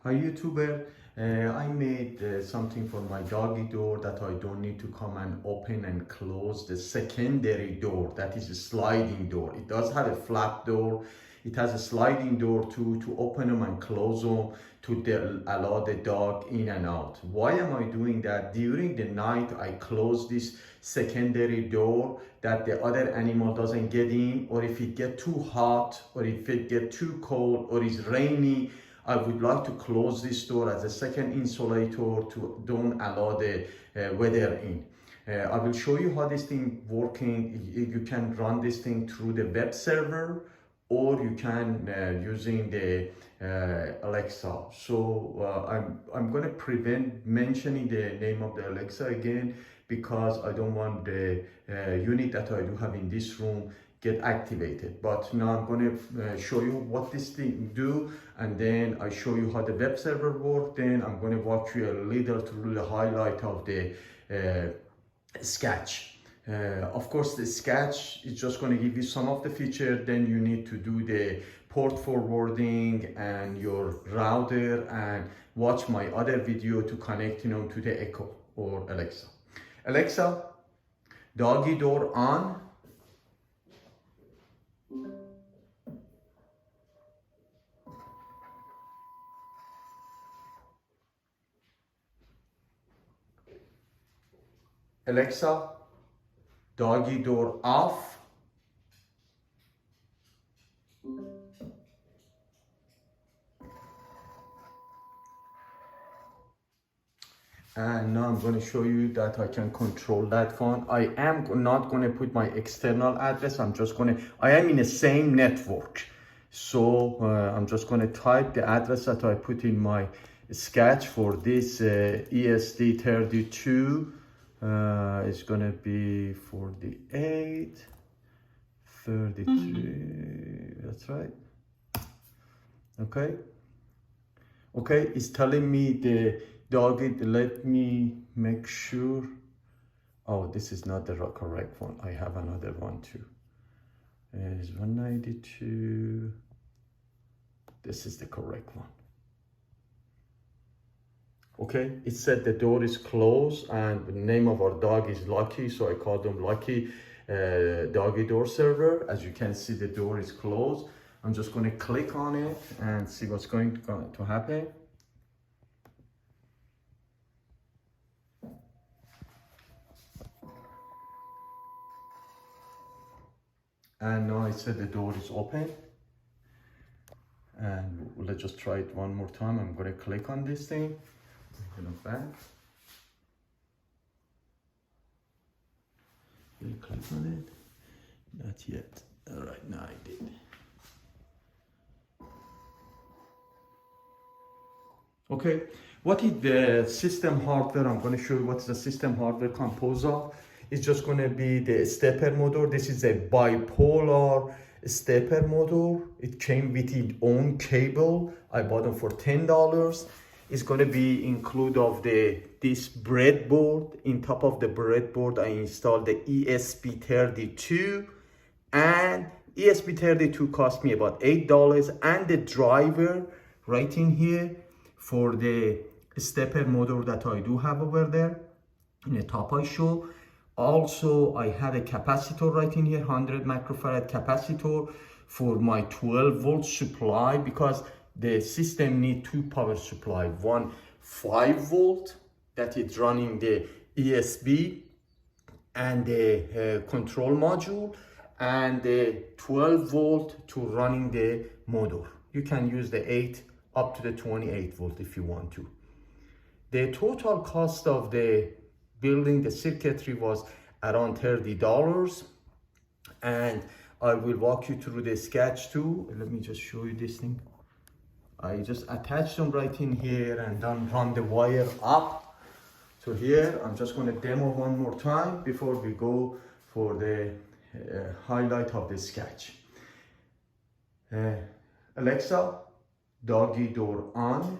Hi YouTuber, I made something for my doggy door that I don't need to come and open and close the secondary door, that is a sliding door. It does have a flat door, it has a sliding door too, to open them and close them to allow the dog in and out. Why am I doing that? During the night I close this secondary door that the other animal doesn't get in, or if it get too hot, or if it get too cold, or it's rainy, I would like to close this door as a second insulator to don't allow the weather in. I will show you how this thing working. You can run this thing through the web server, or you can using the Alexa. So I'm going to prevent mentioning the name of the Alexa again, because I don't want the unit that I do have in this room get activated. But now I'm going to show you what this thing do, and then I show you how the web server work. Then I'm going to walk you a little through the highlight of the sketch. Of course, the sketch is just going to give you some of the feature. Then you need to do the port forwarding and your router, and watch my other video to connect to the Echo or Alexa. Alexa, doggy door on. Alexa, doggy door off. And now I'm going to show you that I can control that phone. I am not going to put my external address. I am in the same network. So I'm just going to type the address that I put in my sketch for this ESP32. It's going to be 48, 33, that's right. Okay, it's telling me the doggy. Let me make sure. Oh, this is not the correct one. I have another one too. It's 192. This is the correct one. Okay, it said the door is closed, and the name of our dog is Lucky, so I called him Lucky Doggy Door Server. As you can see, the door is closed. I'm just going to click on it and see what's going to happen. And now it said the door is open. And let's just try it one more time. I'm going to click on this thing. I'm going back. Will you click on it? Not yet. All right, now I did. Okay, what is the system hardware? I'm going to show you what's the system hardware composed of. It's just going to be the stepper motor. This is a bipolar stepper motor. It came with its own cable. I bought them for $10. It's going to be include of this breadboard. In top of the breadboard, I installed the ESP32, and ESP32 cost me about $8, and the driver right in here for the stepper motor that I do have over there. In the top I show. Also, I have a capacitor right in here, 100 microfarad capacitor for my 12 volt supply, because the system need two power supply. One 5 volt that is running the ESP and the control module, and the 12 volt to running the motor. You can use the 8 up to the 28 volt if you want to. The total cost of the building the circuitry was around $30, and I will walk you through the sketch too. Let me just show you this thing. I just attach them right in here and then run the wire up to here. I'm just going to demo one more time before we go for the highlight of the sketch. Alexa, doggy door on.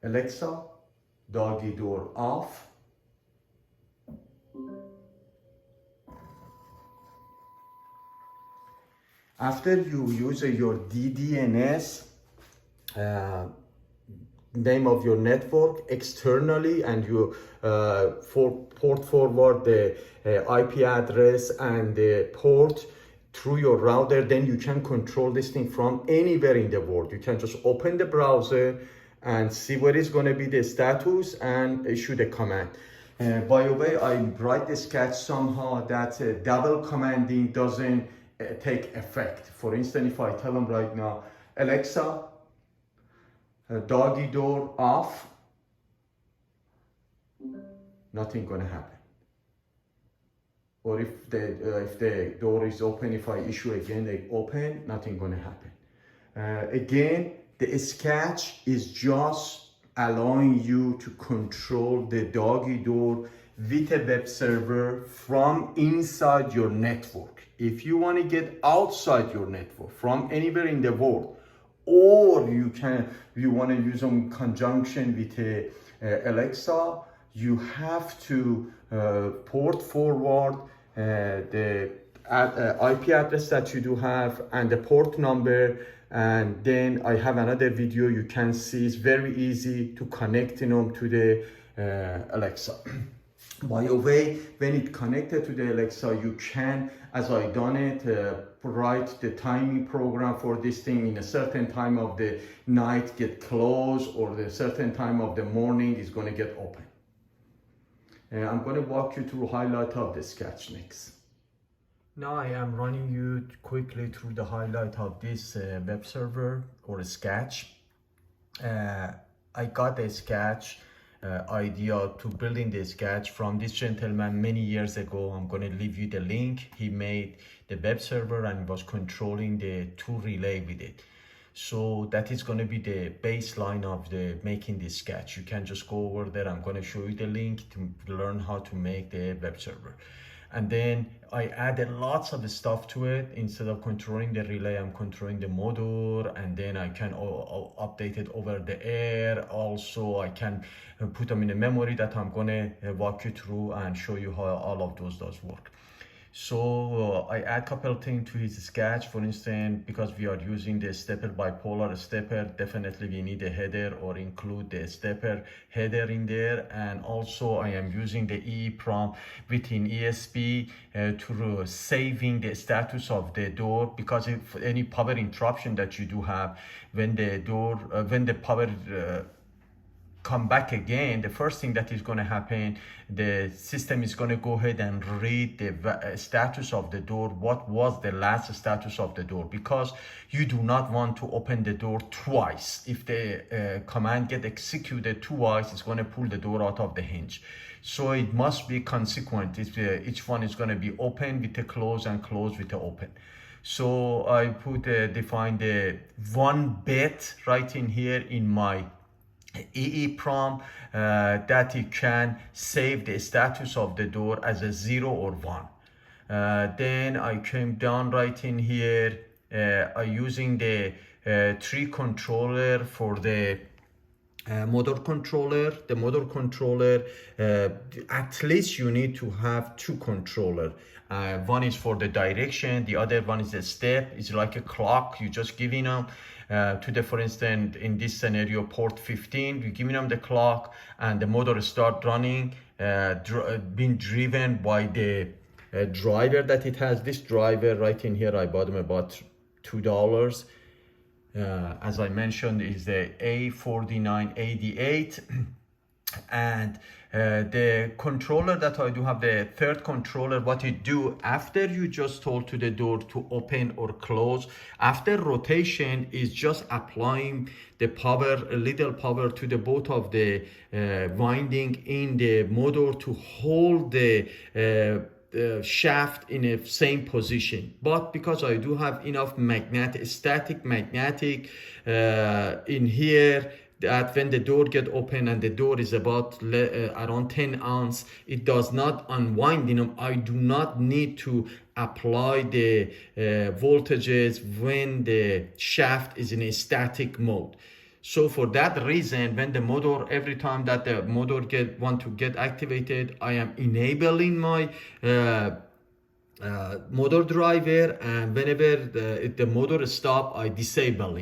Alexa, doggy door off. After you use your DDNS, name of your network externally, and you port forward the IP address and the port through your router, then you can control this thing from anywhere in the world. You can just open the browser and see what is going to be the status and issue the command. By the way, I write the sketch somehow that double commanding doesn't take effect. For instance, if I tell them right now, Alexa, doggy door off, nothing gonna happen. Or if the door is open, if I issue again, they open, nothing gonna happen. Again, the sketch is just allowing you to control the doggy door with a web server from inside your network. If you want to get outside your network from anywhere in the world, or you want to use them in conjunction with Alexa, you have to port forward the IP address that you do have and the port number. And then I have another video you can see. It's very easy to connect them to the Alexa. By the way, when it connected to the Alexa, you can, as I done it, write the timing program for this thing. In a certain time of the night get closed, or the certain time of the morning is going to get open. I'm going to walk you through highlight of the sketch next. Now I am running you quickly through the highlight of this web server or sketch. I got a sketch idea to building the sketch from this gentleman many years ago. I'm going to leave you the link. He made the web server and was controlling the two relay with it. So that is going to be the baseline of the making this sketch. You can just go over there. I'm going to show you the link to learn how to make the web server. And then I added lots of stuff to it. Instead of controlling the relay, I'm controlling the motor, and then I can update it over the air. Also, I can put them in a memory that I'm gonna walk you through and show you how all of those does work. So I add a couple of things to his sketch. For instance, because we are using the stepper bipolar stepper, definitely we need a header or include the stepper header in there. And also I am using the EEPROM within ESP to saving the status of the door, because if any power interruption that you do have, when the power come back again, the first thing that is going to happen, the system is going to go ahead and read the status of the door, what was the last status of the door, because you do not want to open the door twice. If the command get executed twice, it's going to pull the door out of the hinge. So it must be consequent. Each one is going to be open with a close and close with the open. So I define the 1 bit right in here in my EEPROM that it can save the status of the door as a 0 or 1. Then I came down right in here. I using the 3 controller for the motor controller. The motor controller, at least you need to have 2 controller. One is for the direction, the other one is a step. It's like a clock. You just giving them to the, for instance, in this scenario, port 15, you're giving them the clock and the motor start running, being driven by the driver that it has. This driver right in here, I bought them about $2. As I mentioned, is the A4988. And the controller that I do have, the 3rd controller, what it do after you just told to the door to open or close, after rotation is just applying the power, a little power to the both of the winding in the motor to hold the shaft in a same position. But because I do have enough static magnetic in here, that when the door get open and the door is about around 10 ounce, it does not unwind. I do not need to apply the voltages when the shaft is in a static mode. So for that reason, when the motor, every time that the motor want to get activated, I am enabling my motor driver, and whenever the motor stop, I disable,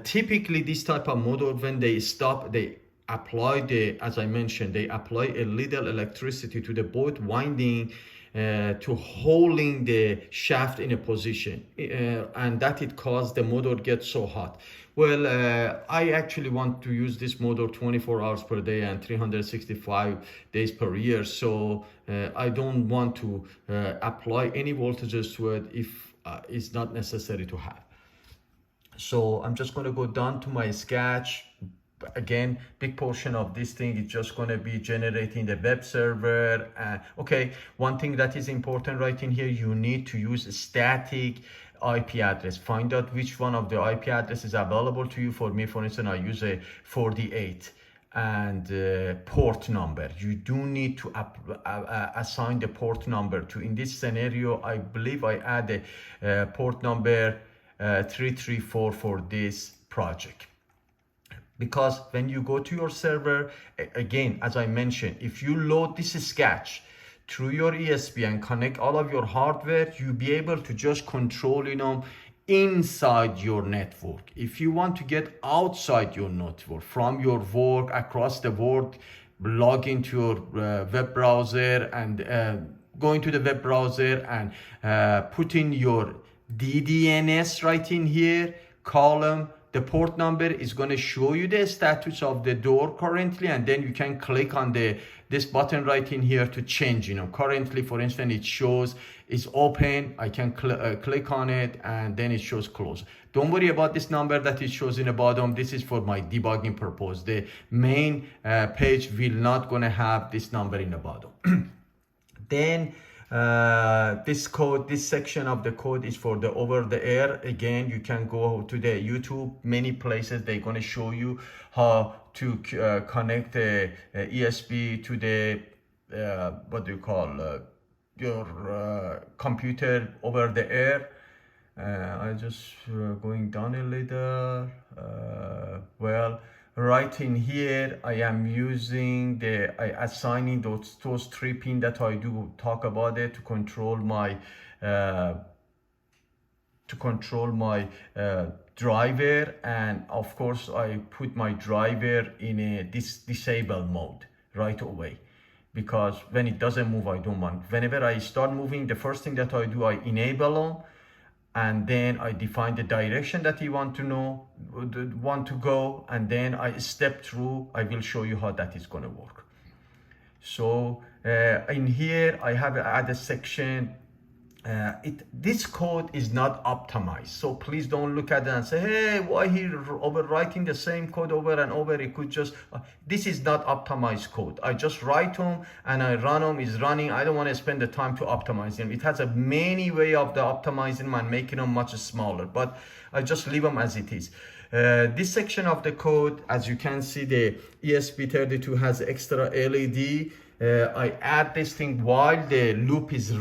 typically this type of motor, when they stop, they apply as I mentioned, they apply a little electricity to the both winding to holding the shaft in a position, and that it caused the motor get so hot. Well, I actually want to use this motor 24 hours per day and 365 days per year, so I don't want to apply any voltages to it if it's not necessary to have. So I'm just going to go down to my sketch. Again, big portion of this thing is just going to be generating the web server. Okay, one thing that is important right in here, you need to use a static IP address. Find out which one of the IP addresses is available to you. For me, for instance, I use a 48 and port number. You do need to assign the port number to. In this scenario, I believe I add a port number 334 for this project. Because when you go to your server, again, as I mentioned, if you load this sketch through your ESP and connect all of your hardware, you'll be able to just control, inside your network. If you want to get outside your network, from your work across the world, log into your web browser and go into the web browser and put in your DDNS right in here, column. The port number is going to show you the status of the door currently, and then you can click on this button right in here to change. Currently, for instance, it shows it's open. I can click on it, and then it shows close. Don't worry about this number that it shows in the bottom. This is for my debugging purpose. The main page will not going to have this number in the bottom. Then this section of the code is for the over the air. Again, you can go to the YouTube, many places they're going to show you how to connect the ESP to the your computer over the air. I just going down a little. Well, right in here, I am using assigning those 3 pins that I do talk about it to control my driver, and of course I put my driver in a disable mode right away, because when it doesn't move, I don't want. Whenever I start moving, the first thing that I do, I enable them, and then I define the direction that you want to go, and then I step through. I will show you how that is going to work. So in here I have added section. This code is not optimized, so please don't look at it and say, hey, why he overwriting the same code over and over? It could just this is not optimized code. I just write them and I run them. Is running. I don't want to spend the time to optimize them. It has a many way of the optimizing them and making them much smaller, but I just leave them as it is. This section of the code, as you can see, the ESP32 has extra LED. I add this thing while the loop is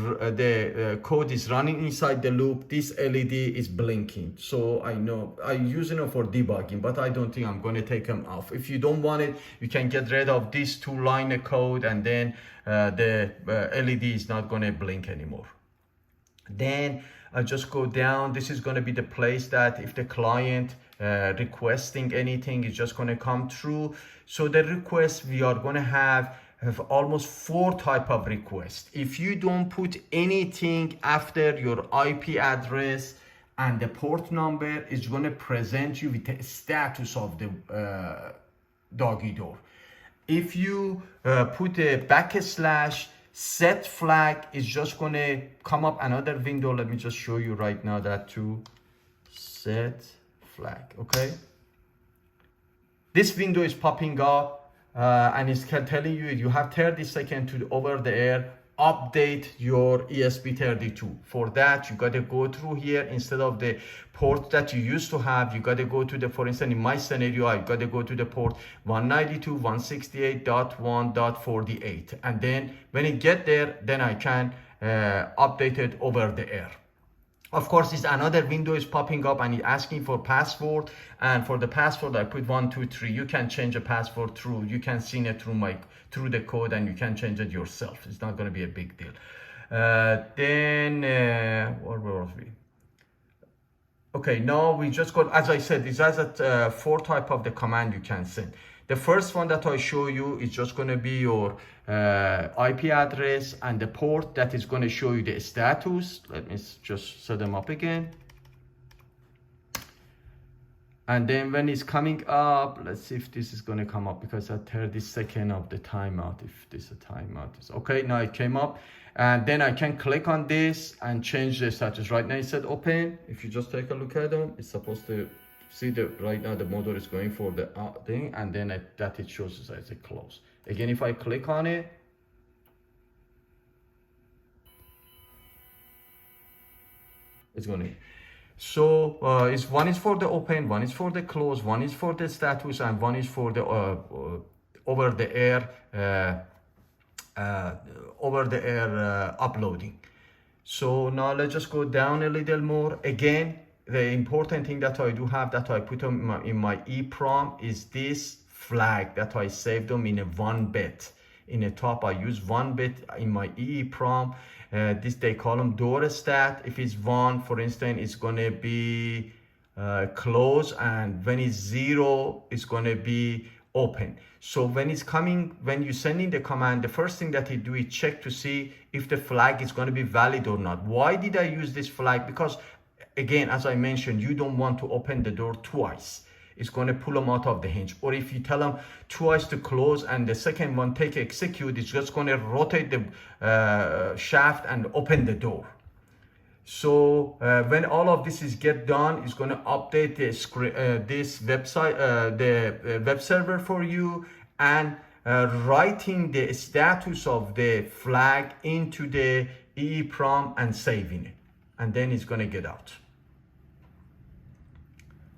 code is running inside the loop. This LED is blinking, so I know I use it for debugging, but I don't think I'm going to take them off. If you don't want it, you can get rid of these 2 lines of code, and then the LED is not going to blink anymore. Then I just go down. This is going to be the place that if the client requesting anything is just going to come through. So the request, we are going to have almost 4 type of requests. If you don't put anything after your IP address and the port number, is going to present you with the status of the Doggy door. If you put a backslash set flag, is just going to come up another window. Let me just show you right now that to set flag. Okay, this window is popping up. And it's telling you you have 30 seconds to over the air update your ESP32. For that, you got to go through here. Instead of the port that you used to have, you got to go to the, for instance, in my scenario, I got to go to the port 192.168.1.48, and then when it get there, then I can update it over the air. Of course, it's another window is popping up and it's asking for password. And for the password, I put 123. You can change a password through. You can see it through the code, and you can change it yourself. It's not going to be a big deal. Where was we? Okay, now we just got, as I said, it's as a 4 type of the command you can send. The first one that I show you is just going to be your IP address and the port that is going to show you the status. Let me just set them up again. And then when it's coming up, let's see if this is going to come up, because at 30 seconds of the timeout, if this is a timeout is okay. Now it came up, and then I can click on this and change the status. Right now it said open. If you just take a look at them, it's supposed to see that right now the motor is going for the thing, and then that it shows as a close. Again, if I click on it, it's going to. So it's one is for the open, one is for the close, one is for the status, and one is for the over the air uploading. So now let's just go down a little more. Again, the important thing that I do have that I put in my EEPROM is this flag that I saved them in a 1-bit. In the top I use 1-bit in my EEPROM. This they call them door stat. If it's 1, for instance, it's going to be close, and when it's 0, it's going to be open. So when it's coming, when you send in the command, the first thing that you do is check to see if the flag is going to be valid or not. Why did I use this flag? Because again, as I mentioned, you don't want to open the door twice. It's going to pull them out of the hinge. Or if you tell them twice to close and the second one take execute, it's just going to rotate the shaft and open the door. So when all of this is get done, it's going to update the this website, the web server for you, and writing the status of the flag into the EEPROM and saving it, and then it's going to get out.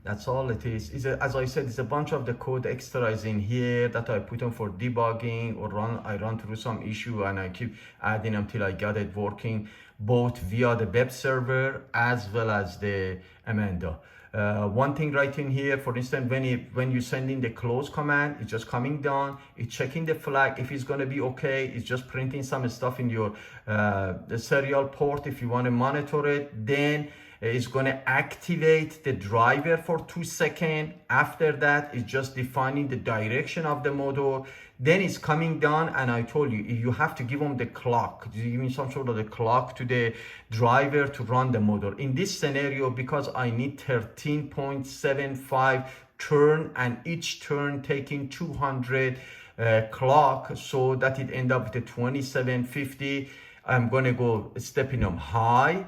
That's all it is. As I said, it's a bunch of the code extra is in here that I put on for debugging, or I run through some issue and I keep adding until I got it working, both via the web server as well as the Amanda. One thing right in here, for instance, when you send in the close command, it's just coming down, it's checking the flag. If it's going to be okay, it's just printing some stuff in your the serial port if you want to monitor it. Then it's going to activate the driver for 2 seconds. After that, it's just defining the direction of the motor. Then it's coming down, and I told you, you have to give them the clock. You give me some sort of the clock to the driver to run the motor. In this scenario, because I need 13.75 turn, and each turn taking 200 clock, so that it end up with a 2750, I'm going to go stepping them high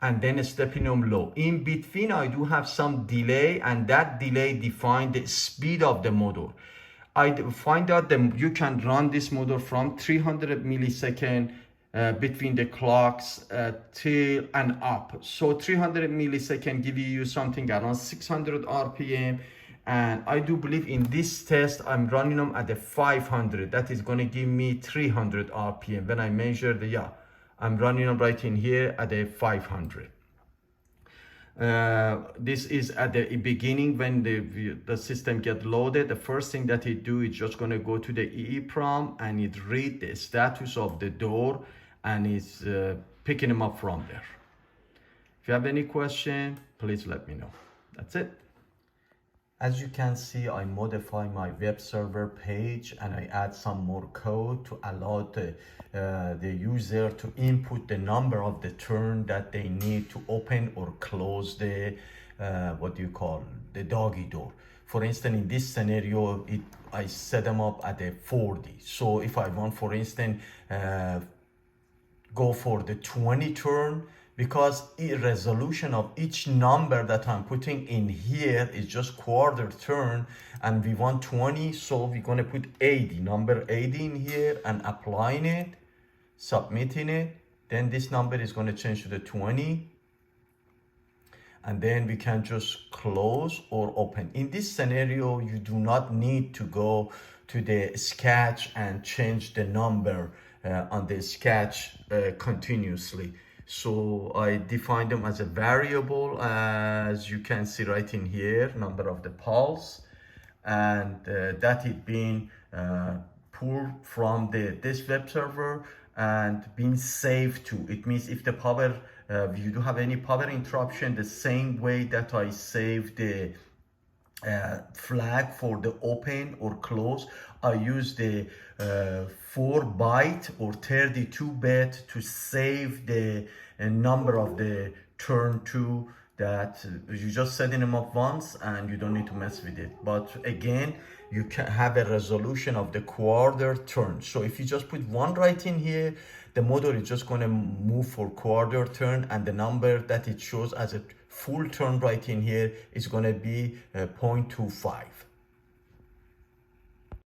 and then stepping them low. In between, I do have some delay, and that delay defines the speed of the motor. I find out that you can run this motor from 300 millisecond between the clocks till and up. So 300 millisecond give you something around 600 RPM. And I do believe in this test, I'm running them at the 500. That is going to give me 300 RPM. When I measure the, I'm running them right in here at a 500. This is at the beginning when the system get loaded. The first thing that it do is just going to go to the EEPROM and it read the status of the door, and it's picking them up from there. If you have any question, please let me know. That's it. As you can see, I modify my web server page and I add some more code to allow the user to input the number of the turn that they need to open or close the the doggy door. For instance, in this scenario, I set them up at a 40. So if I want, for instance, go for the 20 turn, because resolution of each number that I'm putting in here is just quarter turn, and we want 20, so we're going to put 80, number 80 in here, and applying it, submitting it. Then this number is going to change to the 20, and then we can just close or open. In this scenario, you do not need to go to the sketch and change the number on the sketch continuously. So I define them as a variable, as you can see right in here, number of the pulse, and that is being pulled from this web server, and being saved to. It means if the power, you do have any power interruption, the same way that I save the flag for the open or close, I use the 4-byte or 32-bit to save the number of the turn to, that you just setting them up once and you don't need to mess with it. But again, you can have a resolution of the quarter turn. So if you just put 1 right in here, the motor is just going to move for quarter turn, and the number that it shows as a full turn right in here is going to be 0.25.